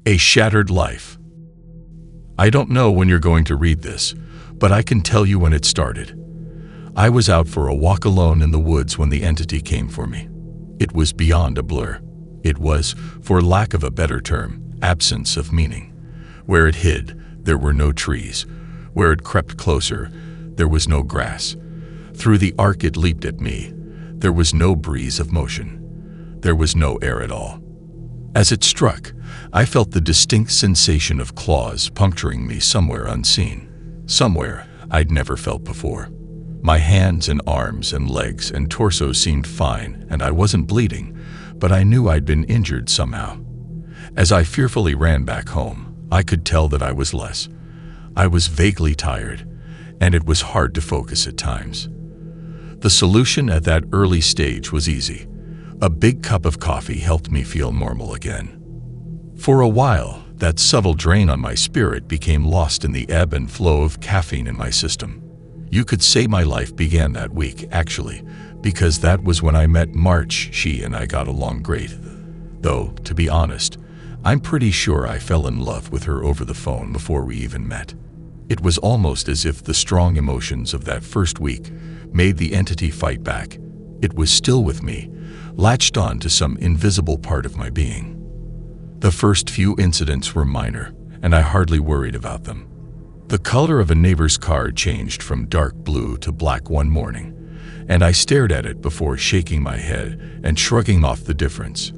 A shattered life. I don't know when you're going to read this, but I can tell you when it started. I was out for a walk alone in the woods when the entity came for me. It was beyond a blur. It was, for lack of a better term, absence of meaning. Where it hid, there were no trees. Where it crept closer, there was no grass. Through the arc it leaped at me. There was no breeze of motion. There was no air at all. As it struck, I felt the distinct sensation of claws puncturing me somewhere unseen, somewhere I'd never felt before. My hands and arms and legs and torso seemed fine, and I wasn't bleeding, but I knew I'd been injured somehow. As I fearfully ran back home, I could tell that I was less. I was vaguely tired, and it was hard to focus at times. The solution at that early stage was easy. A big cup of coffee helped me feel normal again. For a while, that subtle drain on my spirit became lost in the ebb and flow of caffeine in my system. You could say my life began that week, actually, because that was when I met March. She and I got along great. Though, to be honest, I'm pretty sure I fell in love with her over the phone before we even met. It was almost as if the strong emotions of that first week made the entity fight back. It was still with me, latched on to some invisible part of my being. The first few incidents were minor, and I hardly worried about them. The color of a neighbor's car changed from dark blue to black one morning, and I stared at it before shaking my head and shrugging off the difference.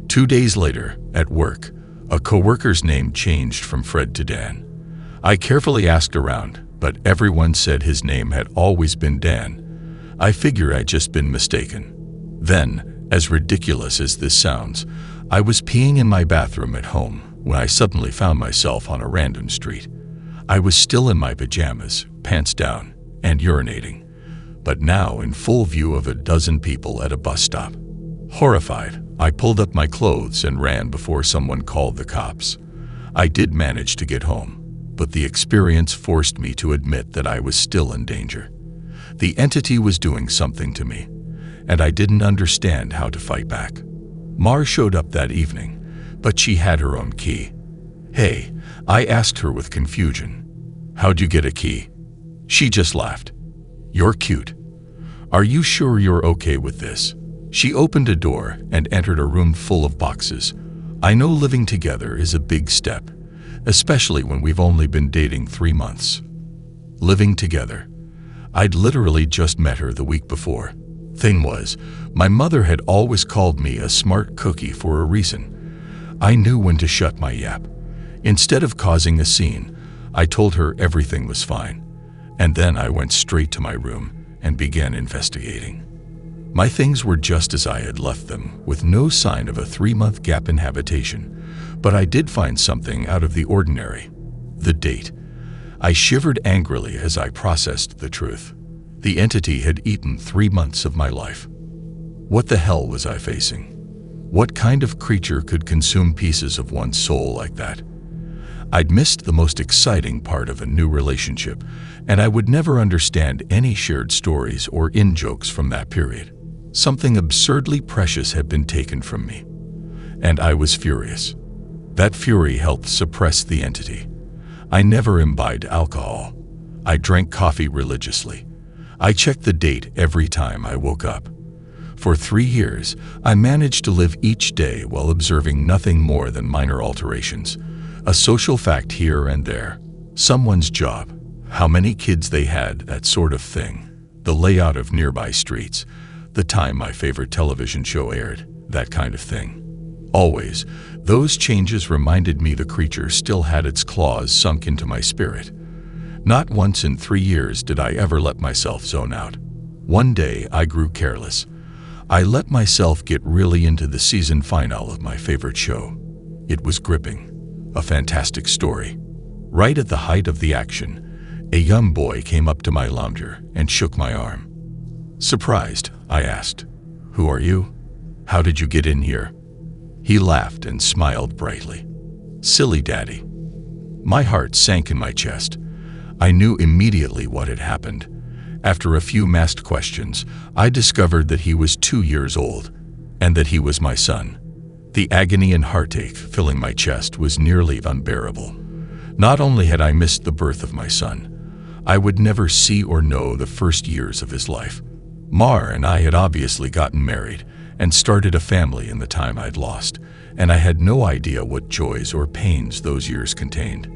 2 days later, at work, a coworker's name changed from Fred to Dan. I carefully asked around, but everyone said his name had always been Dan. I figure I'd just been mistaken. Then, as ridiculous as this sounds, I was peeing in my bathroom at home when I suddenly found myself on a random street. I was still in my pajamas, pants down, and urinating, but now in full view of a dozen people at a bus stop. Horrified, I pulled up my clothes and ran before someone called the cops. I did manage to get home, but the experience forced me to admit that I was still in danger. The entity was doing something to me, and I didn't understand how to fight back. Mar showed up that evening, but she had her own key. "Hey," I asked her with confusion. "How'd you get a key?" She just laughed. "You're cute. Are you sure you're okay with this?" She opened a door and entered a room full of boxes. I know living together is a big step, especially when we've only been dating 3 months. Living together. I'd literally just met her the week before. Thing was, my mother had always called me a smart cookie for a reason. I knew when to shut my yap. Instead of causing a scene, I told her everything was fine, and then I went straight to my room and began investigating. My things were just as I had left them, with no sign of a 3-month gap in habitation, but I did find something out of the ordinary. The date. I shivered angrily as I processed the truth. The entity had eaten 3 months of my life. What the hell was I facing? What kind of creature could consume pieces of one's soul like that? I'd missed the most exciting part of a new relationship, and I would never understand any shared stories or in-jokes from that period. Something absurdly precious had been taken from me, and I was furious. That fury helped suppress the entity. I never imbibed alcohol. I drank coffee religiously. I checked the date every time I woke up. For 3 years, I managed to live each day while observing nothing more than minor alterations. A social fact here and there, someone's job, how many kids they had, that sort of thing, the layout of nearby streets, the time my favorite television show aired, that kind of thing. Always, those changes reminded me the creature still had its claws sunk into my spirit. Not once in 3 years did I ever let myself zone out. One day, I grew careless. I let myself get really into the season finale of my favorite show. It was gripping. A fantastic story. Right at the height of the action, a young boy came up to my lounger and shook my arm. Surprised, I asked, "Who are you? How did you get in here?" He laughed and smiled brightly. "Silly daddy." My heart sank in my chest. I knew immediately what had happened. After a few masked questions, I discovered that he was 2 years old, and that he was my son. The agony and heartache filling my chest was nearly unbearable. Not only had I missed the birth of my son, I would never see or know the first years of his life. Mar and I had obviously gotten married and started a family in the time I'd lost, and I had no idea what joys or pains those years contained.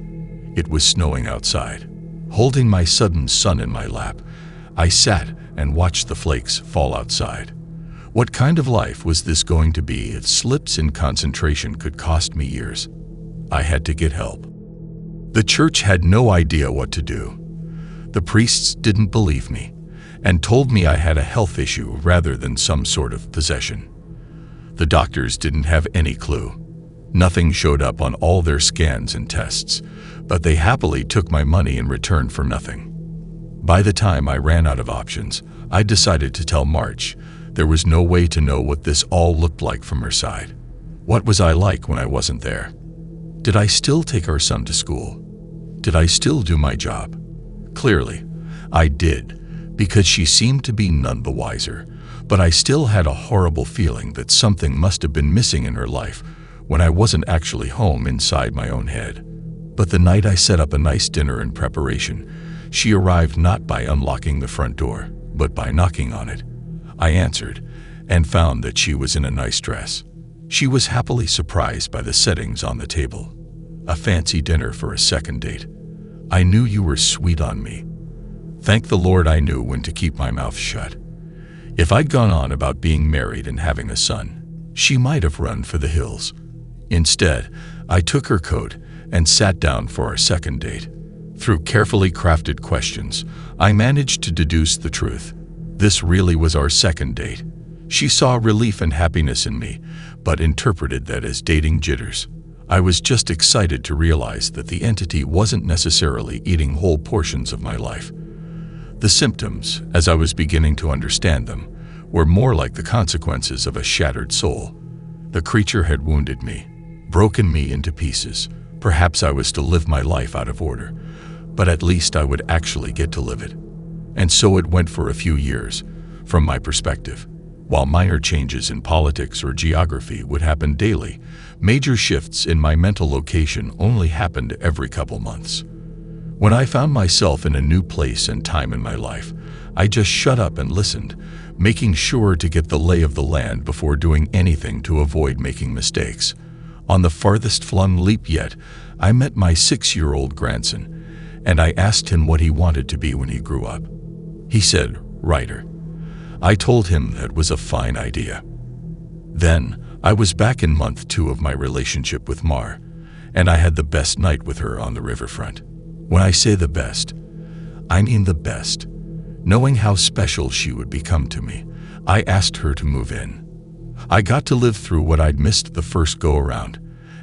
It was snowing outside. Holding my sudden son in my lap, I sat and watched the flakes fall outside. What kind of life was this going to be if slips in concentration could cost me years? I had to get help. The church had no idea what to do. The priests didn't believe me and told me I had a health issue rather than some sort of possession. The doctors didn't have any clue. Nothing showed up on all their scans and tests, but they happily took my money in return for nothing. By the time I ran out of options, I decided to tell March. There was no way to know what this all looked like from her side. What was I like when I wasn't there? Did I still take our son to school? Did I still do my job? Clearly, I did, because she seemed to be none the wiser, but I still had a horrible feeling that something must have been missing in her life when I wasn't actually home inside my own head. But the night I set up a nice dinner in preparation, she arrived not by unlocking the front door, but by knocking on it. I answered and found that she was in a nice dress. She was happily surprised by the settings on the table. A fancy dinner for a second date. I knew you were sweet on me. Thank the Lord I knew when to keep my mouth shut. If I'd gone on about being married and having a son, she might have run for the hills. Instead, I took her coat and sat down for our second date. Through carefully crafted questions, I managed to deduce the truth. This really was our second date. She saw relief and happiness in me, but interpreted that as dating jitters. I was just excited to realize that the entity wasn't necessarily eating whole portions of my life. The symptoms, as I was beginning to understand them, were more like the consequences of a shattered soul. The creature had wounded me, broken me into pieces. Perhaps I was to live my life out of order, but at least I would actually get to live it. And so it went for a few years, from my perspective. While minor changes in politics or geography would happen daily, major shifts in my mental location only happened every couple months. When I found myself in a new place and time in my life, I just shut up and listened, making sure to get the lay of the land before doing anything to avoid making mistakes. On the farthest flung leap yet, I met my 6-year-old grandson, and I asked him what he wanted to be when he grew up. He said, "Writer." I told him that was a fine idea. Then, I was back in month 2 of my relationship with Mar, and I had the best night with her on the riverfront. When I say the best, I mean the best. Knowing how special she would become to me, I asked her to move in. I got to live through what I'd missed the first go-around,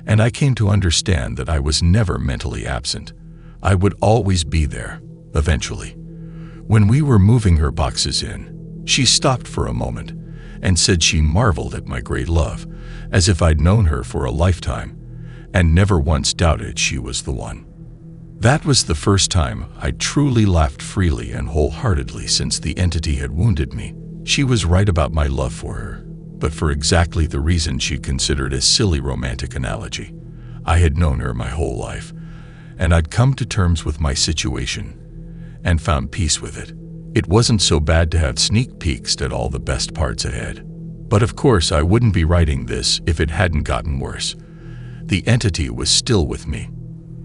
and I came to understand that I was never mentally absent. I would always be there, eventually. When we were moving her boxes in, she stopped for a moment and said she marveled at my great love, as if I'd known her for a lifetime, and never once doubted she was the one. That was the first time I'd truly laughed freely and wholeheartedly since the entity had wounded me. She was right about my love for her, but for exactly the reason she'd considered a silly romantic analogy. I had known her my whole life, and I'd come to terms with my situation and found peace with it. It wasn't so bad to have sneak peeks at all the best parts ahead. But of course I wouldn't be writing this if it hadn't gotten worse. The entity was still with me.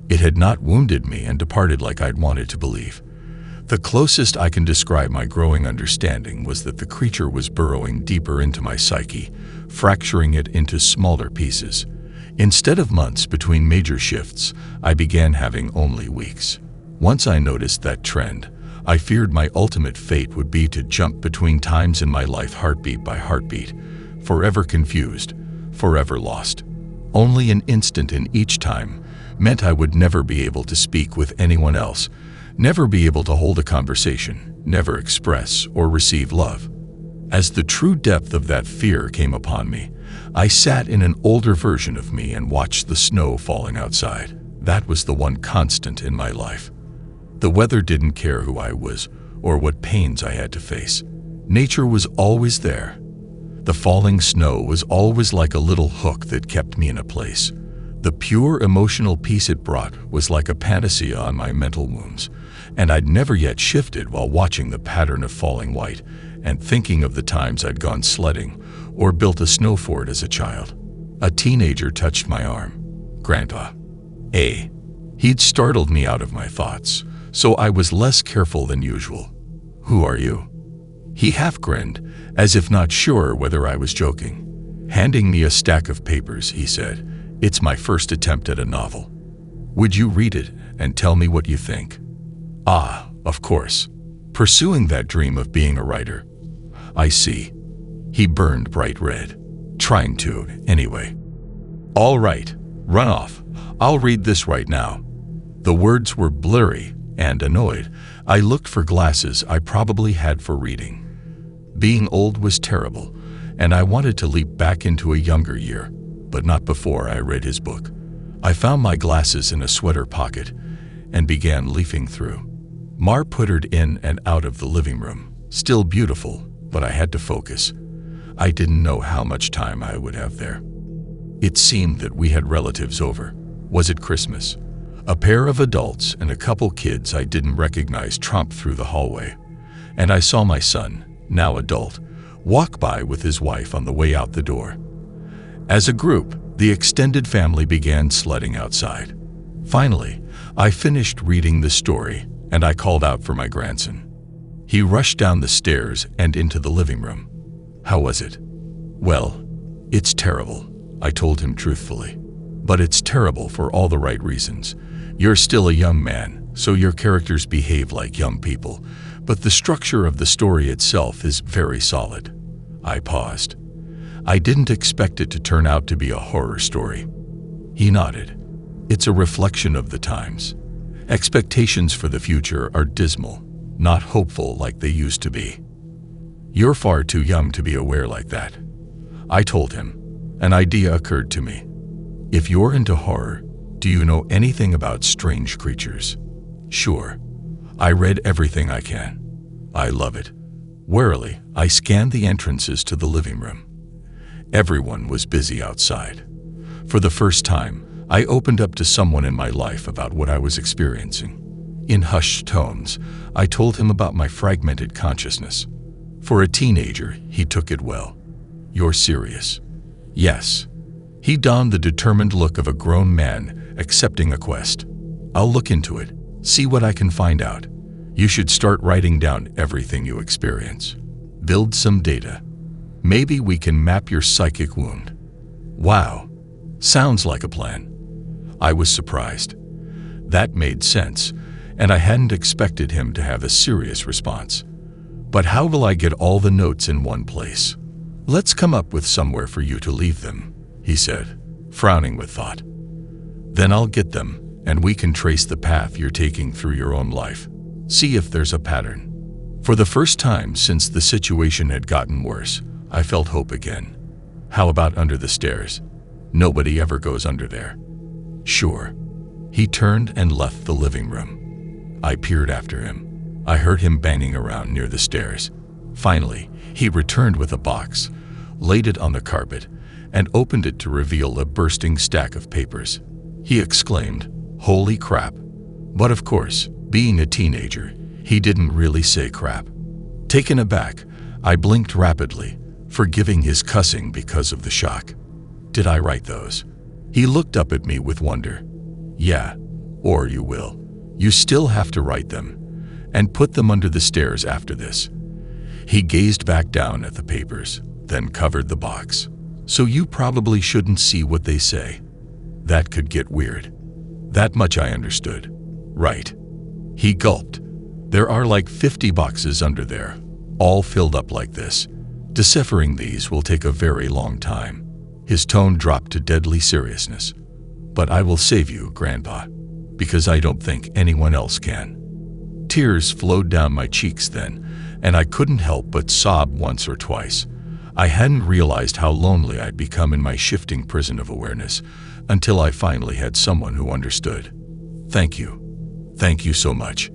It had not wounded me and departed like I'd wanted to believe. The closest I can describe my growing understanding was that the creature was burrowing deeper into my psyche, fracturing it into smaller pieces. Instead of months between major shifts, I began having only weeks. Once I noticed that trend, I feared my ultimate fate would be to jump between times in my life heartbeat by heartbeat, forever confused, forever lost. Only an instant in each time meant I would never be able to speak with anyone else, never be able to hold a conversation, never express or receive love. As the true depth of that fear came upon me, I sat in an older version of me and watched the snow falling outside. That was the one constant in my life. The weather didn't care who I was or what pains I had to face. Nature was always there. The falling snow was always like a little hook that kept me in a place. The pure emotional peace it brought was like a panacea on my mental wounds, and I'd never yet shifted while watching the pattern of falling white and thinking of the times I'd gone sledding or built a snow fort as a child. A teenager touched my arm. "Grandpa." He'd startled me out of my thoughts, so I was less careful than usual. "Who are you?" He half grinned, as if not sure whether I was joking. Handing me a stack of papers, he said, "It's my first attempt at a novel. Would you read it and tell me what you think?" Of course. Pursuing that dream of being a writer. "I see." He burned bright red. "Trying to, anyway." "All right, run off. I'll read this right now." The words were blurry, and annoyed, I looked for glasses I probably had for reading. Being old was terrible, and I wanted to leap back into a younger year, but not before I read his book. I found my glasses in a sweater pocket and began leafing through. Mar puttered in and out of the living room, still beautiful, but I had to focus. I didn't know how much time I would have there. It seemed that we had relatives over. Was it Christmas? A pair of adults and a couple kids I didn't recognize tromped through the hallway, and I saw my son, now adult, walk by with his wife on the way out the door. As a group, the extended family began sledding outside. Finally, I finished reading the story, and I called out for my grandson. He rushed down the stairs and into the living room. "How was it?" "Well, it's terrible," I told him truthfully. "But it's terrible for all the right reasons. You're still a young man, so your characters behave like young people, but the structure of the story itself is very solid." I paused. I didn't expect it to turn out to be a horror story. He nodded. "It's a reflection of the times. Expectations for the future are dismal, not hopeful like they used to be." "You're far too young to be aware like that," I told him. An idea occurred to me. "If you're into horror, do you know anything about strange creatures?" "Sure. I read everything I can. I love it." Warily, I scanned the entrances to the living room. Everyone was busy outside. For the first time, I opened up to someone in my life about what I was experiencing. In hushed tones, I told him about my fragmented consciousness. For a teenager, he took it well. "You're serious?" "Yes." He donned the determined look of a grown man accepting a quest. "I'll look into it, see what I can find out. You should start writing down everything you experience. Build some data. Maybe we can map your psychic wound." "Wow. Sounds like a plan." I was surprised. That made sense, and I hadn't expected him to have a serious response. "But how will I get all the notes in one place?" "Let's come up with somewhere for you to leave them," he said, frowning with thought. "Then I'll get them, and we can trace the path you're taking through your own life. See if there's a pattern." For the first time since the situation had gotten worse, I felt hope again. "How about under the stairs? Nobody ever goes under there." "Sure." He turned and left the living room. I peered after him. I heard him banging around near the stairs. Finally, he returned with a box, laid it on the carpet, and opened it to reveal a bursting stack of papers. He exclaimed, "Holy crap." But of course, being a teenager, he didn't really say crap. Taken aback, I blinked rapidly, forgiving his cussing because of the shock. "Did I write those?" He looked up at me with wonder. "Yeah, or you will. You still have to write them, and put them under the stairs after this." He gazed back down at the papers, then covered the box. "So you probably shouldn't see what they say. That could get weird." That much I understood. "Right." He gulped. "There are like 50 boxes under there, all filled up like this. Deciphering these will take a very long time." His tone dropped to deadly seriousness. "But I will save you, Grandpa, because I don't think anyone else can." Tears flowed down my cheeks then, and I couldn't help but sob once or twice. I hadn't realized how lonely I'd become in my shifting prison of awareness until I finally had someone who understood. "Thank you. Thank you so much."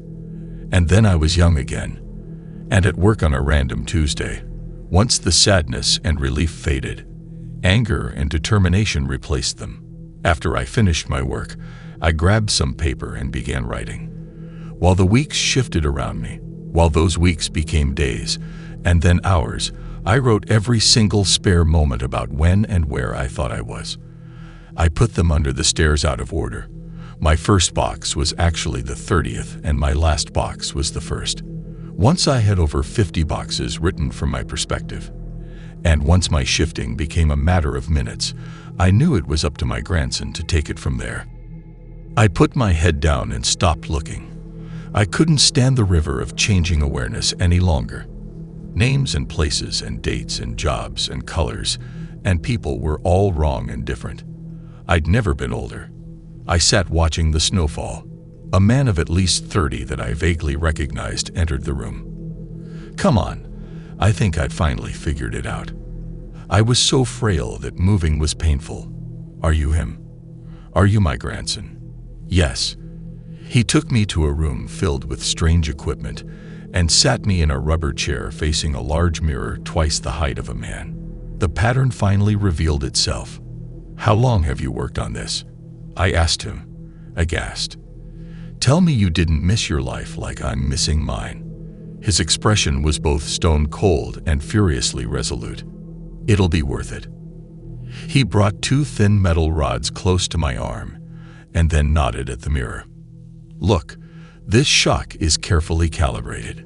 And then I was young again, and at work on a random Tuesday, Once the sadness and relief faded, anger and determination replaced them. After I finished my work, I grabbed some paper and began writing. While the weeks shifted around me, while those weeks became days, and then hours, I wrote every single spare moment about when and where I thought I was. I put them under the stairs out of order. My first box was actually the 30th, and my last box was the first. Once I had over 50 boxes written from my perspective. And once my shifting became a matter of minutes, I knew it was up to my grandson to take it from there. I put my head down and stopped looking. I couldn't stand the river of changing awareness any longer. Names and places and dates and jobs and colors and people were all wrong and different. I'd never been older. I sat watching the snowfall. A man of at least 30 that I vaguely recognized entered the room. Come on, I think I'd finally figured it out. I was so frail that moving was painful. Are you him? Are you my grandson? Yes. He took me to a room filled with strange equipment and sat me in a rubber chair facing a large mirror twice the height of a man. The pattern finally revealed itself. How long have you worked on this? I asked him, aghast. Tell me you didn't miss your life like I'm missing mine. His expression was both stone cold and furiously resolute. It'll be worth it. He brought 2 thin metal rods close to my arm and then nodded at the mirror. Look, this shock is carefully calibrated.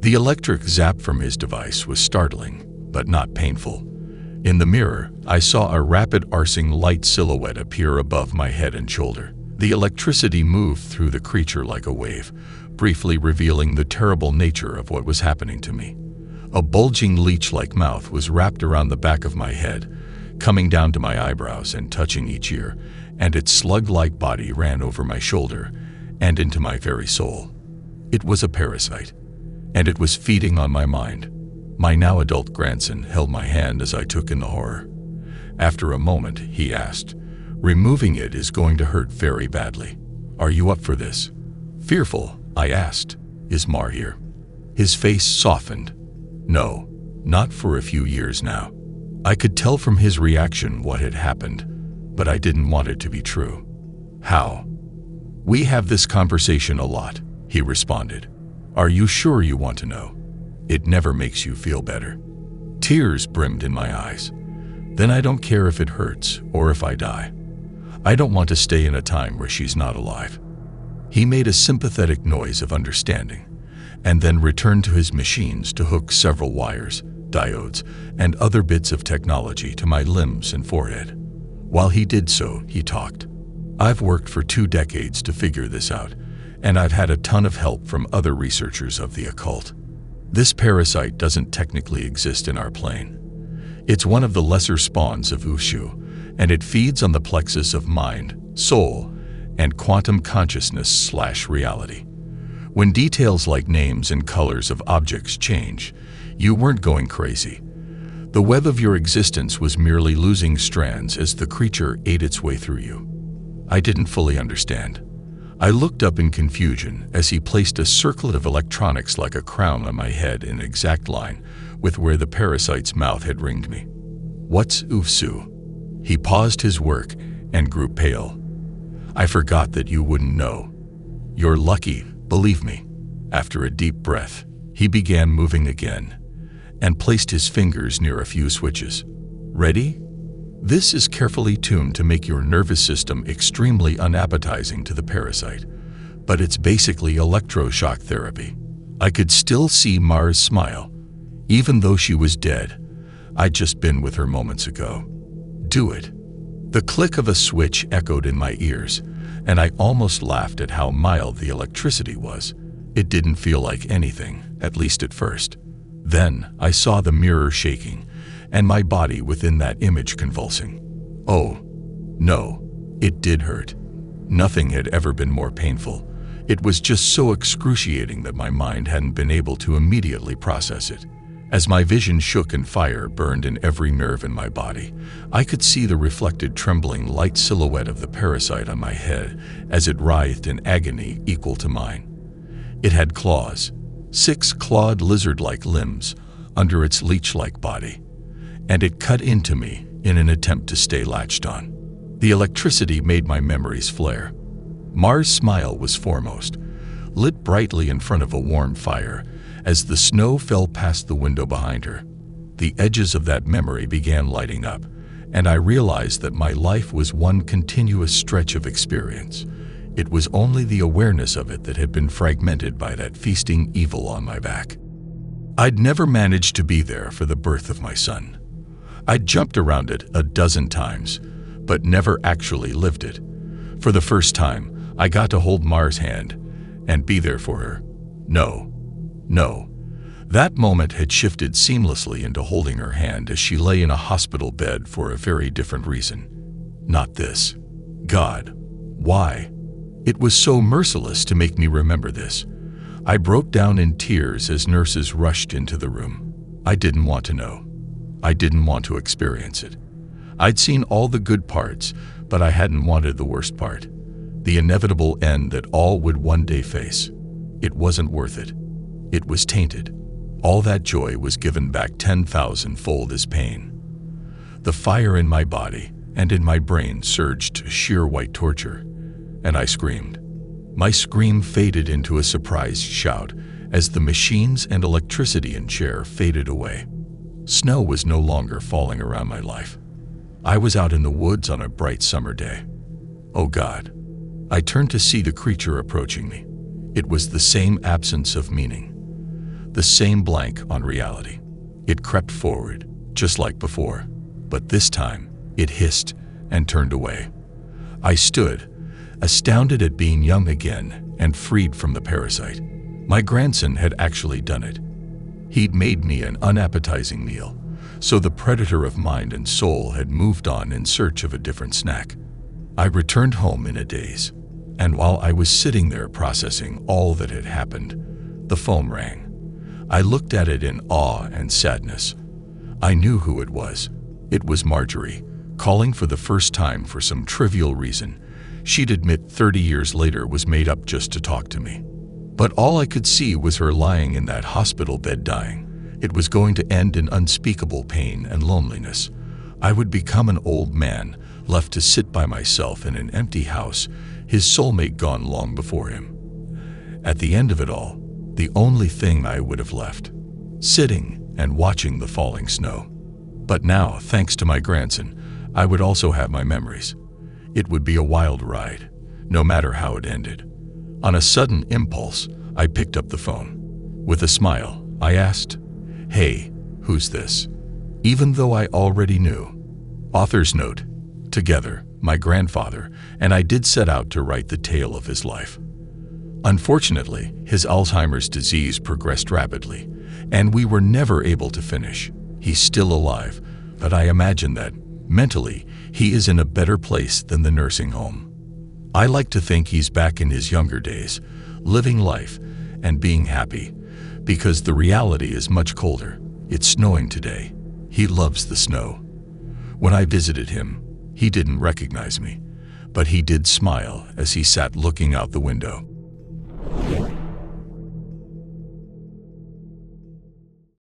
The electric zap from his device was startling, but not painful. In the mirror, I saw a rapid arcing light silhouette appear above my head and shoulder. The electricity moved through the creature like a wave, briefly revealing the terrible nature of what was happening to me. A bulging leech-like mouth was wrapped around the back of my head, coming down to my eyebrows and touching each ear, and its slug-like body ran over my shoulder and into my very soul. It was a parasite, and it was feeding on my mind. My now adult grandson held my hand as I took in the horror. After a moment, he asked, "Removing it is going to hurt very badly. Are you up for this?" Fearful, I asked, "Is Mar here?" His face softened. No, not for a few years now. I could tell from his reaction what had happened, but I didn't want it to be true. How? We have this conversation a lot, he responded. Are you sure you want to know? It never makes you feel better. Tears brimmed in my eyes. Then I don't care if it hurts or if I die. I don't want to stay in a time where she's not alive. He made a sympathetic noise of understanding, and then returned to his machines to hook several wires, diodes, and other bits of technology to my limbs and forehead. While he did so, he talked. I've worked for 2 decades to figure this out, and I've had a ton of help from other researchers of the occult. This parasite doesn't technically exist in our plane. It's one of the lesser spawns of Ushu, and it feeds on the plexus of mind, soul, and quantum consciousness/reality. When details like names and colors of objects change, you weren't going crazy. The web of your existence was merely losing strands as the creature ate its way through you. I didn't fully understand. I looked up in confusion as he placed a circlet of electronics like a crown on my head in exact line with where the parasite's mouth had ringed me. What's Ufsu? He paused his work and grew pale. I forgot that you wouldn't know. You're lucky, believe me. After a deep breath, he began moving again and placed his fingers near a few switches. Ready? This is carefully tuned to make your nervous system extremely unappetizing to the parasite, but it's basically electroshock therapy. I could still see Mars smile, even though she was dead. I'd just been with her moments ago. Do it. The click of a switch echoed in my ears, and I almost laughed at how mild the electricity was. It didn't feel like anything, at least at first. Then I saw the mirror shaking, and my body within that image convulsing. Oh, no, it did hurt. Nothing had ever been more painful. It was just so excruciating that my mind hadn't been able to immediately process it. As my vision shook and fire burned in every nerve in my body, I could see the reflected trembling light silhouette of the parasite on my head as it writhed in agony equal to mine. It had claws, 6 clawed lizard-like limbs, under its leech-like body, and it cut into me in an attempt to stay latched on. The electricity made my memories flare. Mars' smile was foremost, lit brightly in front of a warm fire as the snow fell past the window behind her. The edges of that memory began lighting up, and I realized that my life was one continuous stretch of experience. It was only the awareness of it that had been fragmented by that feasting evil on my back. I'd never managed to be there for the birth of my son. I'd jumped around it a dozen times, but never actually lived it. For the first time, I got to hold Mars' hand and be there for her. No. That moment had shifted seamlessly into holding her hand as she lay in a hospital bed for a very different reason. Not this. God, why? It was so merciless to make me remember this. I broke down in tears as nurses rushed into the room. I didn't want to know. I didn't want to experience it. I'd seen all the good parts, but I hadn't wanted the worst part. The inevitable end that all would one day face. It wasn't worth it. It was tainted. All that joy was given back 10,000-fold as pain. The fire in my body and in my brain surged to sheer white torture, and I screamed. My scream faded into a surprised shout as the machines and electricity in chair faded away. Snow was no longer falling around my life. I was out in the woods on a bright summer day. Oh God. I turned to see the creature approaching me. It was the same absence of meaning, the same blank on reality. It crept forward, just like before, but this time it hissed and turned away. I stood, astounded at being young again and freed from the parasite. My grandson had actually done it. He'd made me an unappetizing meal, so the predator of mind and soul had moved on in search of a different snack. I returned home in a daze, and while I was sitting there processing all that had happened, the phone rang. I looked at it in awe and sadness. I knew who it was. It was Marjorie, calling for the first time for some trivial reason she'd admit 30 years later was made up just to talk to me. But all I could see was her lying in that hospital bed dying. It was going to end in unspeakable pain and loneliness. I would become an old man, left to sit by myself in an empty house, his soulmate gone long before him. At the end of it all, the only thing I would have left, sitting and watching the falling snow. But now, thanks to my grandson, I would also have my memories. It would be a wild ride, no matter how it ended. On a sudden impulse, I picked up the phone. With a smile, I asked, "Hey, who's this?" Even though I already knew. Author's note. Together, my grandfather and I did set out to write the tale of his life. Unfortunately, his Alzheimer's disease progressed rapidly, and we were never able to finish. He's still alive, but I imagine that, mentally, he is in a better place than the nursing home. I like to think he's back in his younger days, living life and being happy, because the reality is much colder. It's snowing today. He loves the snow. When I visited him, he didn't recognize me, but he did smile as he sat looking out the window.